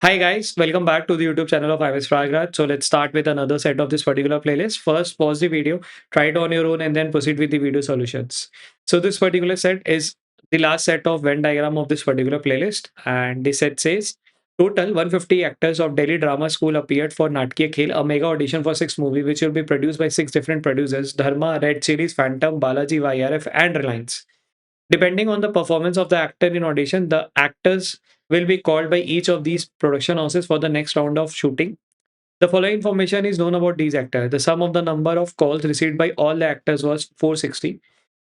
Hi guys, welcome back to the YouTube channel of Ivis Fragrance. So let's start with another set of this particular playlist. First, pause the video, try it on your own, and then proceed with the video solutions. So this particular set is the last set of Venn diagram of this particular playlist, and this set says total 150 actors of Delhi Drama School appeared for Natkiya Khel, a mega audition for 6 movies, which will be produced by 6 different producers: Dharma, Red Chillies, Phantom, Balaji, YRF, and Reliance. Depending on the performance of the actor in audition, the actors will be called by each of these production houses for the next round of shooting. The following information is known about these actors. The sum of the number of calls received by all the actors was 460.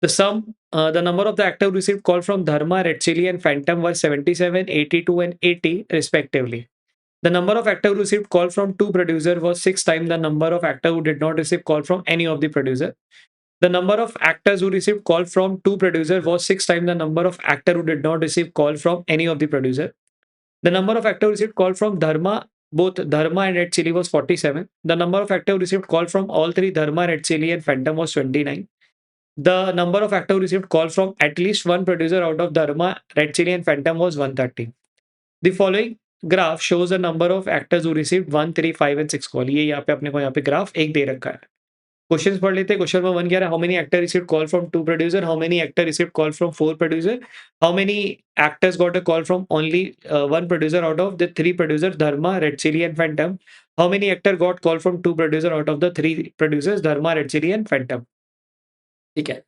The number of the actors received call from Dharma, Red Chilli, and Phantom was 77, 82, and 80 respectively. The number of actors who received call from two producers was 6 times the number of actors who did not receive call from any of the producer. The number of actors who received call from two producers was 6 times the number of actors who did not receive call from any of the producer. The number of actors who received call from both Dharma and Red Chilli was 47. The number of actors who received call from all three Dharma, Red Chilli, and Phantom was 29. The number of actors who received call from at least one producer out of Dharma, Red Chilli, and Phantom was 130. The following graph shows the number of actors who received 1, 3, 5 and 6 call. ये यहाँ पे अपने को यहाँ पे graph एक दे रखा है. क्वेश्चंस पढ़ लेते हैं. क्वेश्चन नंबर 1 क्या है? How many actor received call from 2 producer, how many actor received call from 4 producer, how many actors got a call from only 1 producer out of the 3 producer Dharma, Red Chilli and Phantom, how many actor got call from 2 producer out of the 3 producers Dharma, Red Chilli and Phantom. ठीक है.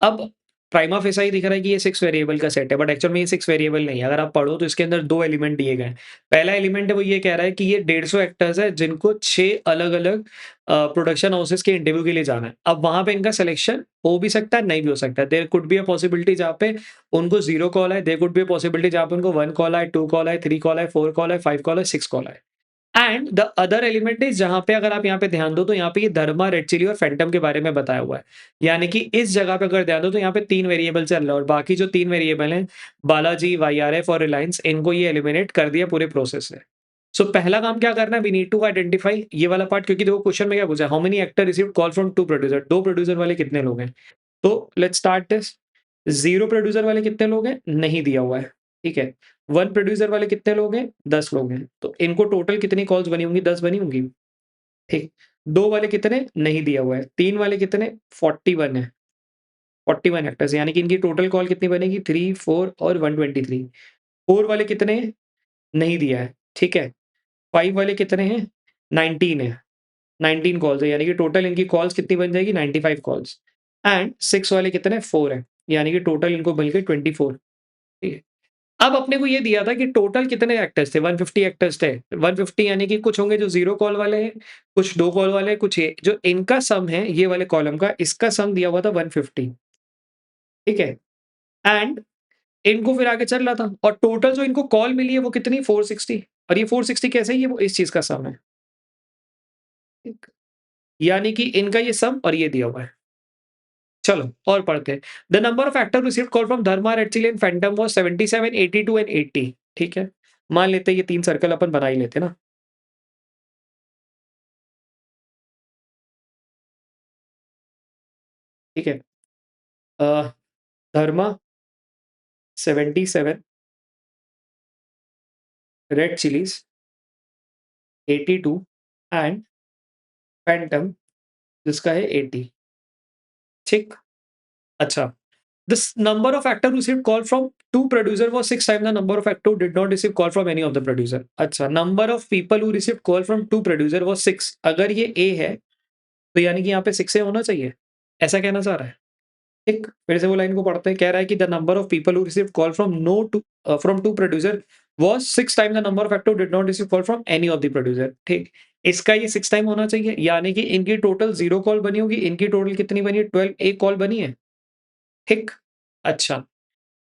अब prima फेसा ही दिख रहा है कि ये 6 variable का set है, बट एक्चुअल में ये 6 वेरिएबल नहीं है. अगर आप पढ़ो तो इसके अंदर 2 एलिमेंट दिए गए हैं. पहला एलिमेंट है वो ये कह रहा है कि ये 150 एक्टर्स है जिनको 6 अलग-अलग प्रोडक्शन हाउसेस के इंटरव्यू के लिए जाना है. अब वहाँ पे इनका सिलेक्शन हो भी सकता है, नहीं भी हो सकता है. There could be a possibility जहाँ पे उनको 0 कॉल है, there could be a possibility जहाँ पे उनको 1 कॉल आए, 2 कॉल आए, 3 कॉल आए, 4 कॉल आए, 5 कॉल आए, 6 कॉल आए. And the other element is जहाँ पे अगर आप यहाँ पे ध्यान दो तो यहाँ पे ये धर्मा, रेड चिली और फैंटम के बारे में बताया हुआ है. यानी कि इस जगह पे अगर ध्यान दो तो यहाँ पे 3 वेरिएबल चल रहा है और बाकी जो 3 वेरिएबल हैं बालाजी, वाईआरएफ और रिलायंस, इनको ये एलिमिनेट कर दिया पूरे प्रोसेस से. सो पहला काम क्या करना है? वी नीड टू आइडेंटिफाई ये वाला पार्ट, क्योंकि देखो क्वेश्चन में क्या पूछा है, how many actor received call from 2 producer. 2 producer वाले कितने लोग हैं? तो लेट्स स्टार्ट दिस. 0 प्रोड्यूसर वाले कितने लोग हैं? नहीं दिया हुआ है. ठीक है. 1 प्रोड्यूसर वाले कितने लोग हैं? 10 लोग हैं. तो इनको टोटल कितनी कॉल्स बनी होंगी? 10 बनी होंगी. ठीक. 2 वाले कितने? नहीं दिया हुआ है. 3 वाले कितने? 41 है. 41 एक्टर्स, यानी कि इनकी टोटल कॉल कितनी बनेगी? 3, 4 और 123. 4 वाले कितने हैं? नहीं दिया है. ठीक है. 5 वाले कितने हैं? 19 है. 19 कॉल्स है, यानी कि टोटल इनकी कॉल्स कितनी बन जाएगी? 95 कॉल्स. एंड 6 वाले कितने? 4 है, यानी कि टोटल इनको मिल गए 24. ठीक है. अब अपने को ये दिया था कि टोटल कितने एक्टर्स थे? 150 एक्टर्स थे. 150 यानी कि कुछ होंगे जो 0 कॉल वाले हैं, कुछ 2 कॉल वाले हैं, कुछ ये जो इनका सम है ये वाले कॉलम का, इसका सम दिया हुआ था 150. ठीक है. एंड इनको फिर आगे चल रहा था और टोटल जो इनको कॉल मिली है वो कितनी? 460. और ये 460 कैसे है? ये वो इस चीज़ का सम है. ठीक. यानी कि इनका ये सम और ये दिया हुआ है. चलो और पढ़ते हैं. The number of actor received call from Dharma, Red Chilli and Phantom was 77, 82 and 80. ठीक है. मान लेते हैं ये 3 सर्कल अपन बना ही लेते हैं ना. ठीक है. अ, धर्मा 77, रेड चिलीज़ 82 एंड फैंटम जिसका है 80. ठीक. अच्छा. This number of actor received call from 2 producer was 6 times the number of actor who did not receive call from any of the producer. अच्छा, number of people who received call from 2 producer was 6. अगर ये A है, तो यानी कि यहाँ पे 6 A होना चाहिए. ऐसा कहना चाह रहा है. ठीक. फिर से वो लाइन को पढ़ते हैं. कह रहा है कि the number of people who received call from from 2 producer was 6 times the number of actor who did not receive call from any of the producer. ठीक. इसका ये 6 टाइम होना चाहिए, यानी कि इनकी टोटल 0 कॉल बनी होगी. इनकी टोटल कितनी बनी है? 12 एक कॉल बनी है. ठीक. अच्छा.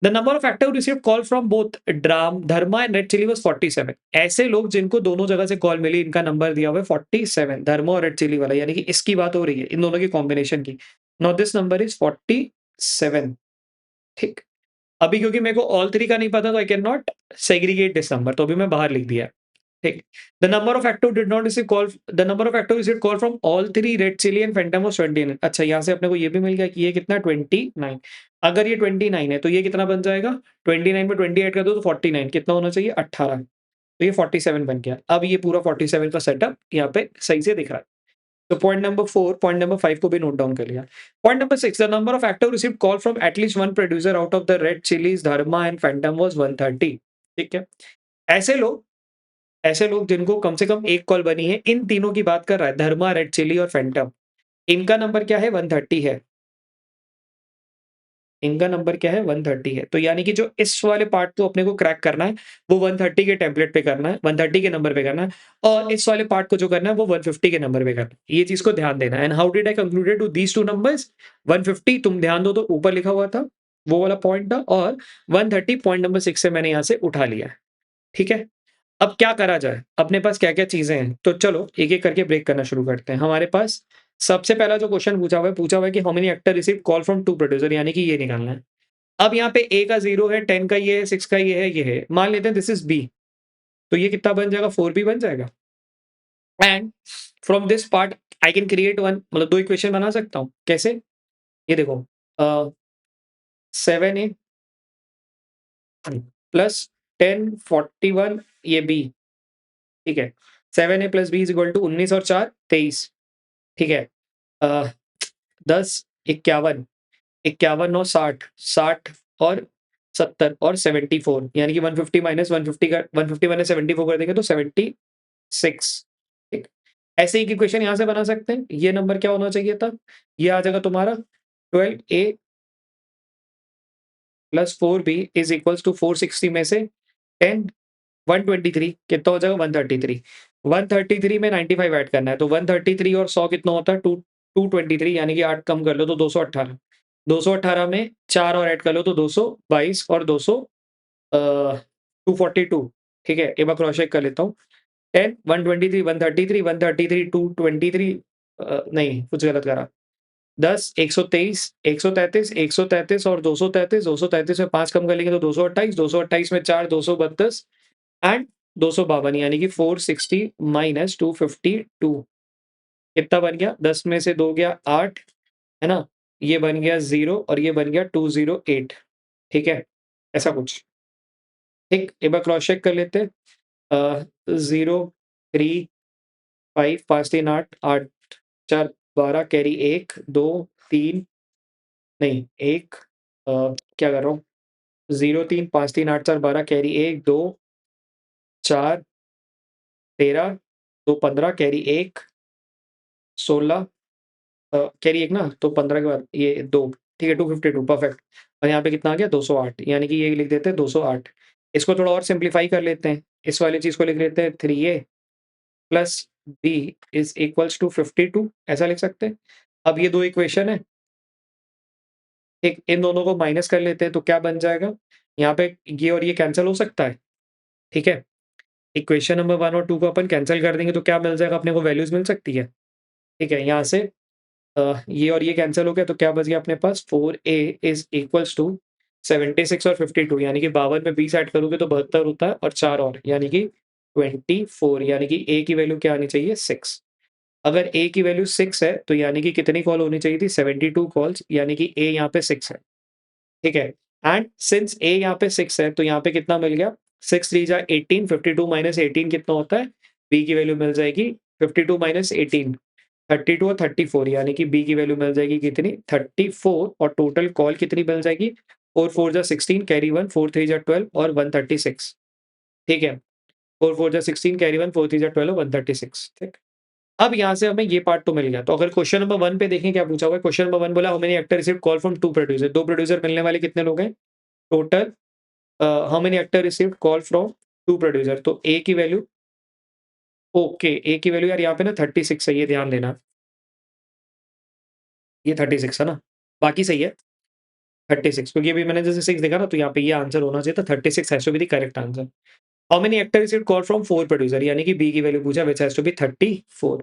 The number of actor who received call from both Dharma and Red Chilli was 47. ऐसे लोग जिनको दोनों जगह से कॉल मिली, इनका नंबर दिया हुआ है 47. धर्मा और रेड चिली वाला, यानी कि इसकी बात हो रही है, इन दोनों की कॉम्बिनेशन की. Now this number is 47. ठीक. अभी क्योंकि मेरे को ऑल 3 का नहीं पता तो I can not segregate this number, तो अभी मैं बाहर लिख दिया. ठीक. The number of actor did not receive call the number of actor received call from all 3 Red Chilli and Phantom was 29. अच्छा, यहाँ से अपने को ये भी मिल गया कि ये कितना 29. अगर ये 29 है तो ये कितना बन जाएगा? 29 में 20 ऐड कर दो तो 49. कितना होना चाहिए? 18. तो ये 47 बन गया। अब ये पूरा 47 का सेटअप यहाँ पे सही से दिख रहा है। तो पॉइंट नंबर 4, पॉइंट नंबर 5 को भी नोट डाउन कर लिया। Point number 6, the number of actor received call from at least one producer out of the red chillies, Dharma and Phantom was 130। ठीक है। ऐसे लोग ऐसे लोग जिनको कम से कम एक कॉल बनी है, इन तीनों की बात कर रहा है, धर्मा, रेड चिली और फैंटम। इनका नंबर क्या है? 130 है। इनका नंबर क्या है? 130 है। तो यानी कि जो इस वाले पार्ट को अपने को क्रैक करना है, वो 130 के टेम्पलेट पे करना है, 130 के नंबर पे करना है, और इस वाले पार्ट को जो करना है वो 150 के नंबर पे करना है। ये चीज़ को ध्यान देना है। And how did I concluded to these 2 numbers? 150 तुम ध्यान दो तो ऊपर लिखा हुआ था, वो वाला पॉइंट था, और 130 पॉइंट नंबर 6 से मैंने यहाँ से उठा लिया है। ठीक है? अब क्या करा जाए? अपने पास क्या-क्या चीज़ें हैं? तो चलो एक-एक करके ब्रेक करना शुरू करते हैं। हमारे पास सबसे पहला जो क्वेश्चन पूछा हुआ है कि how many actor received call from 2 producer, यानी कि ये निकालना है। अब यहाँ पे ए का 0 है, 10 का ये है, 6 का ये है, ये है। मान लेते हैं दिस इज़ बी, तो ये कितना बन जाएगा? 4 बी बन जाएगा। And from this part I can create one, मतलब 2 इक्वेशन बना सकता हूँ। कैसे? ये देखो, 7a प्लस 10 41 ये बी, ठीक है। 7a plus B is equal to 19 और 4 23, ठीक है। अ, 10 51 51 और 60 60 और 70 और 74, यानी कि 150 माइनस 150 का 150 माइनस 74 कर देंगे तो 76, ठीक। ऐसे ही एक इक्वेशन यहाँ से बना सकते हैं। ये नंबर क्या होना चाहिए था? ये आ जाएगा तुम्हारा 12a plus 4b is equals to 460 में से 10 123 कितना हो जाएगा? 133। 133 में 95 ऐड करना है, तो 133 और 100 कितना होता है? 223, यानी कि 8 कम कर लो तो 218। 218 में 4 और ऐड कर लो तो 222 और 200 242, ठीक है। एक बार क्रॉस चेक कर लेता हूँ। 10 123 133 133 223, नहीं कुछ गलत करा। 10 123 133 133 और 233, 233 में 5 कम कर लेंगे तो 228, 228 में 4 232 एंड 252, यानी कि 460 माइनस 252 कितना बन गया? 10 में से 2 गया 8, है ना? ये बन गया 0 और ये बन गया 208, ठीक है? ऐसा कुछ। ठीक, एक बार क्रॉस चेक कर लेते हैं। 0 3 5 5 3 8 8 4 12 कैरी 1 2 3 नहीं 1, क्या कर रहा हूँ? 0 3 5 3 8 4 12 कैरी 1 2 4 13 2 15 कैरी 1 16, कैरी 1 ना, तो 15 के बाद ये 2, ठीक है, 252 परफेक्ट। और यहाँ पे कितना आ गया? 208, यानी कि ये लिख देते हैं 208। इसको थोड़ा और सिम्प्लीफाई कर लेते हैं। इस वाली चीज़ को लिख लेते हैं 3a plus b is equals to 52, ऐसा लिख सकते हैं। अब ये 2 इक्वेशन है, ठीक, इन दोनों को माइनस कर लेते हैं तो क्या बन जाएगा? यहाँ पे ये और ये कैंसल हो सकता है, ठीक है। इक्वेशन नंबर 1 और 2 को अपन कैंसल कर देंगे तो क्या मिल जाएगा? अपने को वैल्यूज़ मिल सकती है, ठीक है। यहाँ से ये और ये कैंसल हो गया तो क्या बच गया अपने पास? 4a इज़ इक्वल्स टू 76 और 52, यानी कि 52 में 20 ऐड करोगे तो 72 होता है, और 4 और, यानी कि 24, यानी कि a की वैल्यू क्या आनी चाहिए? 6। अगर a की वैल्यू 6 है तो यानी कि कितनी कॉल होनी चाहिए थी? 72 कॉल्स, यानी कि a यहाँ पे 6 है, ठीक है। एंड सिंस a यहाँ पे 6 है तो यहाँ पे कितना मिल गया? 6 3 जा 18, 52 माइनस 18 कितना होता है? b की वैल्यू मिल जाएगी 52 माइनस 18 32 और 34, यानी कि b की वैल्यू मिल जाएगी कितनी? 34, और टोटल कॉल कितनी मिल जाएगी? 4 4 जा 16 कैरी 1 4 3 जा 12 और 136, ठीक है। 4 4 जा 16 कैरी 1 4 3 जा 12 और 136, ठीक। अब यहाँ से हमें ये पार्ट तो मिल गया। तो अगर क्वेश्चन नंबर 1 पे देखें क्या पूछा हुआ है? क्वेश्चन नंबर 1 बोला how many actor received call from 2 producer, 2 producer मिलने वाले कितने लोग हैं? Total how many actor received call from 2 producer, तो ए की वैल्यू, ओके, ए की वैल्यू यार यहाँ पे ना 36 है, ये ध्यान देना। ये 36 है ना? बाकी सही है, 36, क्योंकि अभी मैंने जैसे 6 देखा ना तो यहाँ पे ये आंसर होना चाहिए था। 36 has to be the correct answer. How many actor received call from 4 producer, यानी कि बी की वैल्यू पूछा which has to be 34।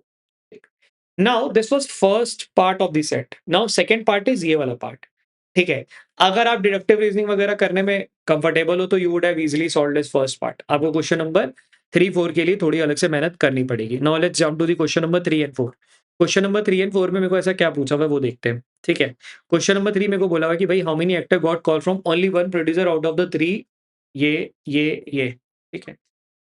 Now this was first part of the set. Now second part is ये वाला part, ठीक है? अगर आप डिडक्टिव रीज़निंग वगैरह करने में कंफर्टेबल हो तो you would have easily solved this first part. आपको क्वेश्चन नंबर 3, 4 के लिए थोड़ी अलग से मेहनत करनी पड़ेगी। Now let's jump to the question number 3 and 4। Question number 3 and 4 में मेरे को ऐसा क्या पूछा हुआ है वो देखते हैं, ठीक है? क्वेश्चन नंबर 3 मेरे को बोला हुआ है कि भाई how many actor got call from only one producer out of the 3, ये, ठीक है?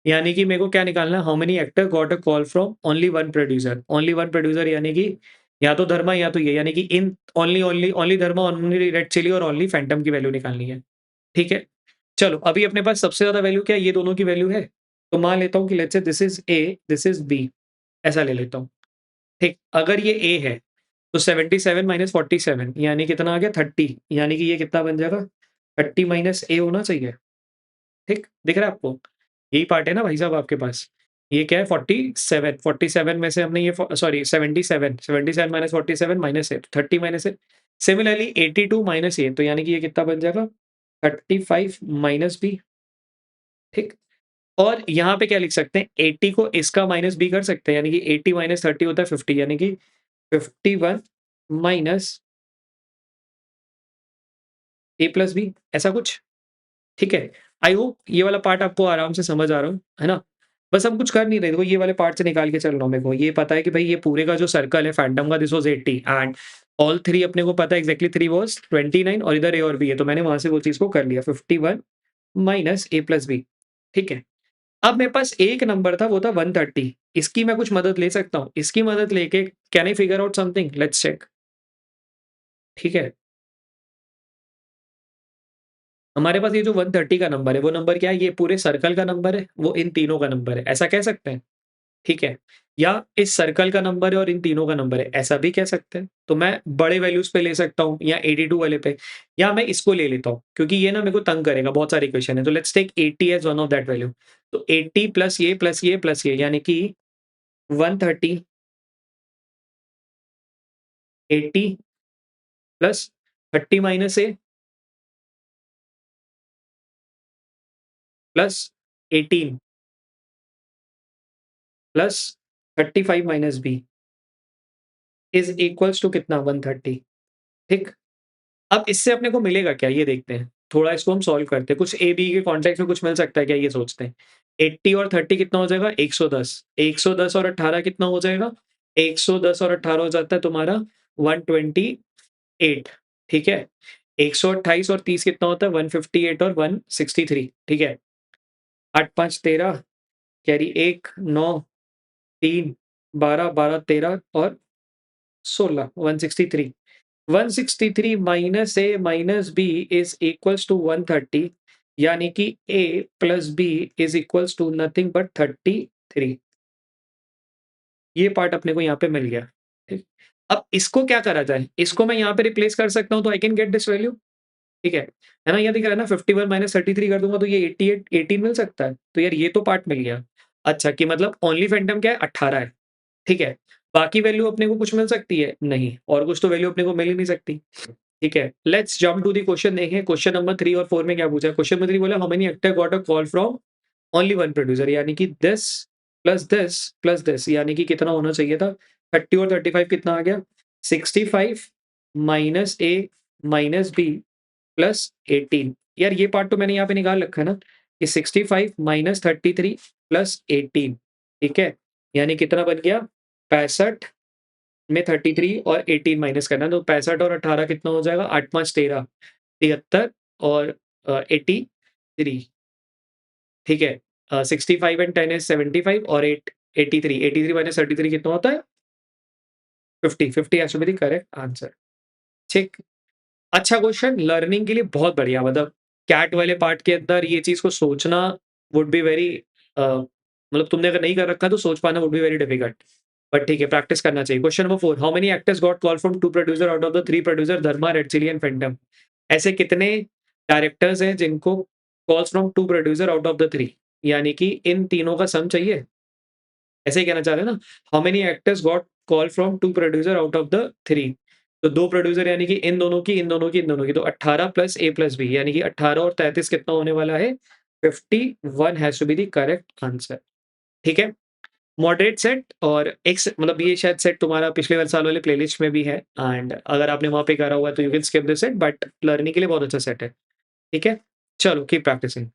यानी कि मेरे को क्या निकालना है, how many actor got a call from only one producer, only one producer यानी कि या तो धर्मा या तो ये, यानी कि इन only only only Dharma, only Red Chilli और ओनली फैंटम की वैल्यू निकालनी है। ठीक है? चलो अभी अपने पास सबसे ज़्यादा वैल्यू क्या है? ये दोनों की वैल्यू है। तो मान लेता हूँ कि let's say this is A, this is B, ऐसा ले लेता हूँ। ठीक, अगर ये ए है तो 77 माइनस 47 यानी कितना आ गया 30, यानी कि ये कितना बन जाएगा 30 माइनस ए होना चाहिए। ठीक, दिख रहा है आपको? यही पार्ट है ना भाई साहब आपके पास? ये क्या है 47, 47 में से हमने ये सॉरी 77, 77 माइनस 47 माइनस ए, 30 माइनस ए। सिमिलरली 82 माइनस ए, तो यानी कि ये कितना बन जाएगा 35 माइनस बी। ठीक, और यहाँ पे क्या लिख सकते हैं, 80 को इसका माइनस बी कर सकते हैं, यानी कि 80 माइनस 30 होता है 50, यानी कि 51 माइनस ए प्लस बी, ऐसा कुछ। ठीक है? आई होप ये वाला पार्ट आपको आराम से समझ आ रहा हो, है ना? बस हम कुछ कर नहीं रहे, देखो ये वाले पार्ट से निकाल के चल रहा हूँ मेरे को। ये पता है कि भाई ये पूरे का जो सर्कल है फैंटम का, दिस वाज़ 80 एंड ऑल 3 अपने को पता है एक्ज़ैक्टली 3 वाज़ 29 और इधर ए और बी है, तो मैंने वहाँ से वो चीज़ को कर लिया 51 माइनस ए प्लस बी। ठीक है? अब मेरे पास एक नंबर था वो था 130, इसकी मैं कुछ मदद ले सकता हूँ। इसकी मदद लेके can I figure out something? Let's check. ठीक है? हमारे पास ये जो 130 का नंबर है, वो नंबर क्या है? ये पूरे सर्कल का नंबर है, वो इन तीनों का नंबर है, ऐसा कह सकते हैं? ठीक है? या इस सर्कल का नंबर है और इन तीनों का नंबर है, ऐसा भी कह सकते हैं। तो मैं बड़े वैल्यूज़ पे ले सकता हूँ या 82 वाले पे, या मैं इसको ले लेता हूँ, क्योंकि ये ना मेरे को तंग करेगा, बहुत सारे इक्वेशन है। तो let's take 80 as one of that value. तो 80 प्लस ये, प्लस ये, प्लस ये, यानी कि 130, 80 plus 30 minus A plus 18 plus 35 minus B is equals to कितना 130। ठीक? अब इससे अपने को मिलेगा क्या ये देखते हैं। थोड़ा इसको हम सॉल्व करते हैं। कुछ ए, बी के कॉन्टेक्स्ट में कुछ मिल सकता है क्या ये सोचते हैं। 80 और 30 कितना हो जाएगा 110, 110 और 18 कितना हो जाएगा 110 और 18 हो जाता है तुम्हारा 128। ठीक है? 128 और 30 कितना होता है 158 और 163। ठीक है? 8 5 13, कैरी 1 9 3 12 12 13 और 16 163। 163 minus A minus B is equals to 130, यानी कि A plus B is equals to nothing but 33। ये पार्ट अपने को यहाँ पे मिल गया। ठीक, अब इसको क्या करा जाए, इसको मैं यहाँ पे रिप्लेस कर सकता हूँ तो I can get this value. ठीक है ना? ये दिख रहा है ना 51 माइनस 33 कर दूंगा तो ये 88 18 मिल सकता है, तो यार ये तो पार्ट मिल गया। अच्छा, कि मतलब ओनली फैंटम क्या है 18 है। ठीक है? बाकी वैल्यू अपने को कुछ मिल सकती है? नहीं, और कुछ तो वैल्यू अपने को मिल ही नहीं सकती। ठीक है, let's jump to the question. देखें क्वेश्चन नंबर 3 और 4 में क्या पूछा है। क्वेश्चन नंबर 3 बोला how many actor got a call from only one producer, यानी कि दिस प्लस दिस, यानी कि कितना होना चाहिए था 30 और 35 कितना आ गया 65 minus A minus B plus 18। यार ये पार्ट तो मैंने यहाँ पे निकाल रखा है ना कि 65 माइनस 33 प्लस 18। ठीक है, यानी कितना बन गया 65 में 33 और 18 माइनस करना है, तो 65 और 18 कितना हो जाएगा 8 5 13 73 और 83। ठीक है? 65 एंड 10 इज़ 75 और 8 83, 83 माइनस 33 कितना होता है 50, 50 has to be the correct answer. ठीक। अच्छा क्वेश्चन, लर्निंग के लिए बहुत बढ़िया, मतलब कैट वाले पार्ट के अंदर ये चीज़ को सोचना वुड बी वेरी मतलब तुमने अगर नहीं कर रखा तो सोच पाना would be very difficult. But ठीक है, प्रैक्टिस करना चाहिए। Question number 4, how many actors got call from 2 producer out of the 3 producer Dharma, Red Chilli and Phantom. ऐसे कितने डायरेक्टर्स हैं जिनको calls from 2 producer out of the 3, यानी कि इन तीनों का सम चाहिए। ऐसे ही कहना चाह रहे हैं ना, how many actors got call from 2 producer out of the 3। तो 2 प्रोड्यूसर यानी कि इन दोनों की, इन दोनों की, इन दोनों की, तो 18 प्लस ए प्लस बी, यानी कि 18 और 33 कितना होने वाला है 51 has to be the correct answer. ठीक है? मॉडरेट सेट और एक मतलब ये शायद सेट तुम्हारा पिछले वाले साल वाले प्लेलिस्ट में भी है एंड अगर आपने वहाँ पे करा हुआ है तो you can skip this set, but learning के लिए बहुत अच्छा सेट है। ठीक है? चलो कीप प्रैक्टिसिंग।